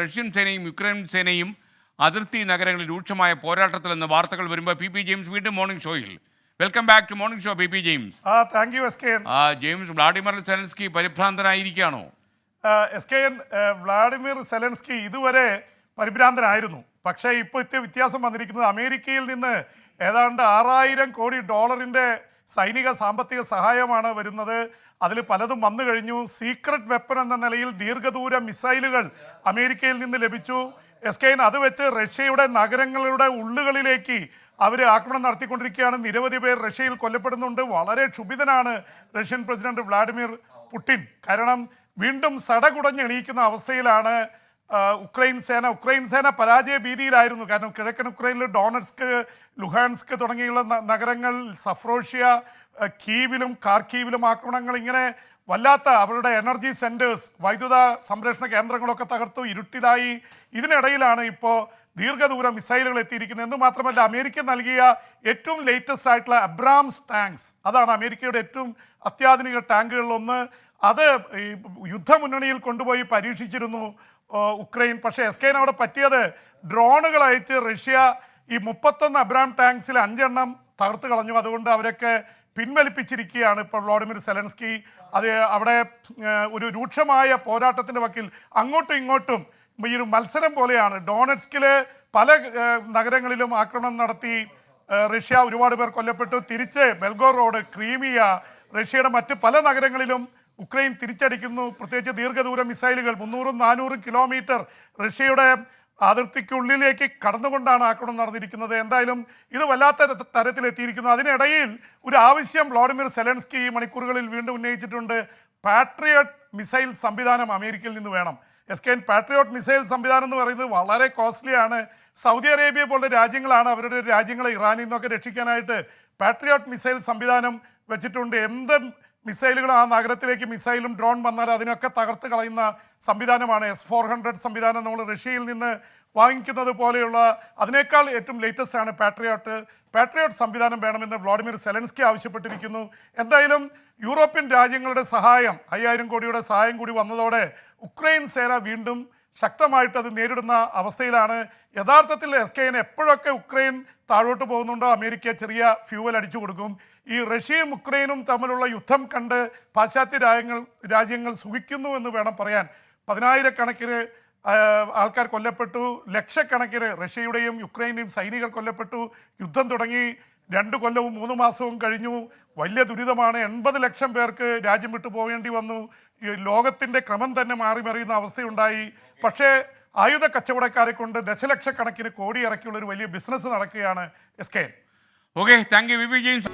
Russian സേനയും Ukraine സേനയും അതിർത്തി നഗരങ്ങളിൽ രൂക്ഷമായ പോരാട്ടത്തിലെന്ന് വാർത്തകൾ വരുമ്പോൾ പി ജെയിംസ് വീണ്ടും മോർണിംഗ് ഷോയിൽ. Welcome back to morning show P James. Thank you S K N. James, Vladimir Zelensky പരിഭ്രാന്തനായിരിക്കുകയാണോ? S K N, Vladimir Zelensky ഇതുവരെ പരിഭ്രാന്തനായിരുന്നു. പക്ഷേ ഇപ്പോൾ വ്യത്യാസം വന്നിരിക്കുന്നത് അമേരിക്കയിൽ നിന്ന് ഏതാണ്ട് $6000 സൈനിക സാമ്പത്തിക സഹായമാണ് വരുന്നത്. അതിൽ പലതും വന്നു കഴിഞ്ഞു. സീക്രട്ട് വെപ്പൺ എന്ന നിലയിൽ ദീർഘദൂര മിസൈലുകൾ അമേരിക്കയിൽ നിന്ന് ലഭിച്ചു. എസ് കെ എൻ, അത് വെച്ച് റഷ്യയുടെ നഗരങ്ങളുടെ ഉള്ളുകളിലേക്ക് അവർ ആക്രമണം നടത്തിക്കൊണ്ടിരിക്കുകയാണ്. നിരവധി പേർ റഷ്യയിൽ കൊല്ലപ്പെടുന്നുണ്ട്. വളരെ ക്ഷുഭിതനാണ് റഷ്യൻ പ്രസിഡന്റ് വ്ളാഡിമിർ പുടിൻ. കാരണം വീണ്ടും സടകുടഞ്ഞെണീക്കുന്ന അവസ്ഥയിലാണ് ഉക്രൈൻ സേന പരാജയ ഭീതിയിലായിരുന്നു. കാരണം കിഴക്കൻ ഉക്രൈനിൽ ഡോണറ്റ്സ്ക്, ലുഹാൻസ്ക് തുടങ്ങിയുള്ള നഗരങ്ങൾ, സഫ്രോഷ്യ, കീവിലും കാർക്കീവിലും ആക്രമണങ്ങൾ, ഇങ്ങനെ വല്ലാത്ത അവരുടെ എനർജി സെൻറ്റേഴ്സ്, വൈദ്യുത സംരക്ഷണ കേന്ദ്രങ്ങളൊക്കെ തകർത്തു, ഇരുട്ടിലായി. ഇതിനിടയിലാണ് ഇപ്പോൾ ദീർഘദൂര മിസൈലുകൾ എത്തിയിരിക്കുന്നത്. എന്ന് മാത്രമല്ല, അമേരിക്ക നൽകിയ ഏറ്റവും ലേറ്റസ്റ്റ് ആയിട്ടുള്ള അബ്രാംസ് ടാങ്ക്സ്, അതാണ് അമേരിക്കയുടെ ഏറ്റവും അത്യാധുനിക ടാങ്കുകളിലൊന്ന്. അത് ഈ യുദ്ധമുന്നണിയിൽ കൊണ്ടുപോയി പരീക്ഷിച്ചിരുന്നു ഉക്രൈൻ. പക്ഷേ എസ് കെ അവിടെ പറ്റിയത് ഡ്രോണുകൾ അയച്ച് റഷ്യ ഈ 31 അബ്രാം ടാങ്ക്സിൽ 5 എണ്ണം തകർത്ത് കളഞ്ഞു. അതുകൊണ്ട് അവരൊക്കെ പിൻവലിപ്പിച്ചിരിക്കുകയാണ് ഇപ്പോൾ വ്ളാഡിമിർ സെലൻസ്കി. അത് അവിടെ ഒരു രൂക്ഷമായ പോരാട്ടത്തിൻ്റെ വക്കിൽ അങ്ങോട്ടും ഇങ്ങോട്ടും ഈ ഒരു മത്സരം പോലെയാണ്. ഡോണറ്റ്സ്കിലെ പല നഗരങ്ങളിലും ആക്രമണം നടത്തി റഷ്യ, ഒരുപാട് പേർ കൊല്ലപ്പെട്ടു. തിരിച്ച് ബെൽഗോറോഡ്, ക്രീമിയ, റഷ്യയുടെ മറ്റ് പല നഗരങ്ങളിലും ഉക്രൈൻ തിരിച്ചടിക്കുന്നു. പ്രത്യേകിച്ച് ദീർഘദൂര മിസൈലുകൾ 300-400 കിലോമീറ്റർ റഷ്യയുടെ അതിർത്തിക്കുള്ളിലേക്ക് കടന്നുകൊണ്ടാണ് ആക്രമണം നടന്നിരിക്കുന്നത്. എന്തായാലും ഇത് വല്ലാത്ത തരത്തിലെത്തിയിരിക്കുന്നു. അതിനിടയിൽ ഒരു ആവശ്യം വ്ളാഡിമിർ സെലൻസ്കി ഈ മണിക്കൂറുകളിൽ വീണ്ടും ഉന്നയിച്ചിട്ടുണ്ട്. പാട്രിയോട്ട് മിസൈൽ സംവിധാനം അമേരിക്കയിൽ നിന്ന് വേണം. S K N, patriot missile സംവിധാനം എന്ന് പറയുന്നത് വളരെ കോസ്റ്റ്ലിയാണ്. സൗദി അറേബ്യ പോലുള്ള രാജ്യങ്ങളാണ് അവരുടെ രാജ്യങ്ങളെ ഇറാനിൽ നിന്നൊക്കെ രക്ഷിക്കാനായിട്ട് പാട്രിയോട്ട് മിസൈൽ സംവിധാനം വെച്ചിട്ടുണ്ട്. എന്ത് മിസൈലുകൾ ആ നഗരത്തിലേക്ക് മിസൈലും ഡ്രോൺ വന്നാൽ അതിനൊക്കെ തകർത്ത് കളയുന്ന സംവിധാനമാണ്. S-400 സംവിധാനം നമ്മൾ റഷ്യയിൽ നിന്ന് വാങ്ങിക്കുന്നത് പോലെയുള്ള അതിനേക്കാൾ ഏറ്റവും ലേറ്റസ്റ്റ് ആണ് പാട്രിയോട്ട് സംവിധാനം വേണമെന്ന് വ്ളാഡിമിർ സെലൻസ്കി ആവശ്യപ്പെട്ടിരിക്കുന്നു. എന്തായാലും യൂറോപ്യൻ രാജ്യങ്ങളുടെ സഹായം, 5000 കോടിയുടെ സഹായം കൂടി വന്നതോടെ ഉക്രൈൻ സേന വീണ്ടും ശക്തമായിട്ട് അത് നേരിടുന്ന അവസ്ഥയിലാണ്. യഥാർത്ഥത്തിൽ എസ് കെ എൻ, എപ്പോഴൊക്കെ ഉക്രൈൻ താഴോട്ട് പോകുന്നുണ്ടോ അമേരിക്ക ചെറിയ ഫ്യൂവൽ അടിച്ചു കൊടുക്കും. ഈ റഷ്യയും ഉക്രൈനും തമ്മിലുള്ള യുദ്ധം കണ്ട് പാശ്ചാത്യ രാജ്യങ്ങൾ സുഖിക്കുന്നു എന്ന് വേണം പറയാൻ. 10,000-കണക്കിന് ആൾക്കാർ കൊല്ലപ്പെട്ടു, ലക്ഷക്കണക്കിന് റഷ്യയുടെയും യുക്രൈൻ്റെയും സൈനികർ കൊല്ലപ്പെട്ടു. യുദ്ധം തുടങ്ങി 2 കൊല്ലവും 3 മാസവും കഴിഞ്ഞു. വലിയ ദുരിതമാണ്. 80 ലക്ഷം പേർക്ക് രാജ്യം വിട്ടു പോകേണ്ടി വന്നു. ലോകത്തിൻ്റെ ക്രമം തന്നെ മാറി മറിയുന്ന അവസ്ഥയുണ്ടായി. പക്ഷേ ആയുധ കച്ചവടക്കാരെ കൊണ്ട് ദശലക്ഷക്കണക്കിന് കോടി ഇറക്കിയുള്ള ഒരു വലിയ ബിസിനസ് നടക്കുകയാണ് S K. Okay, thank you P James.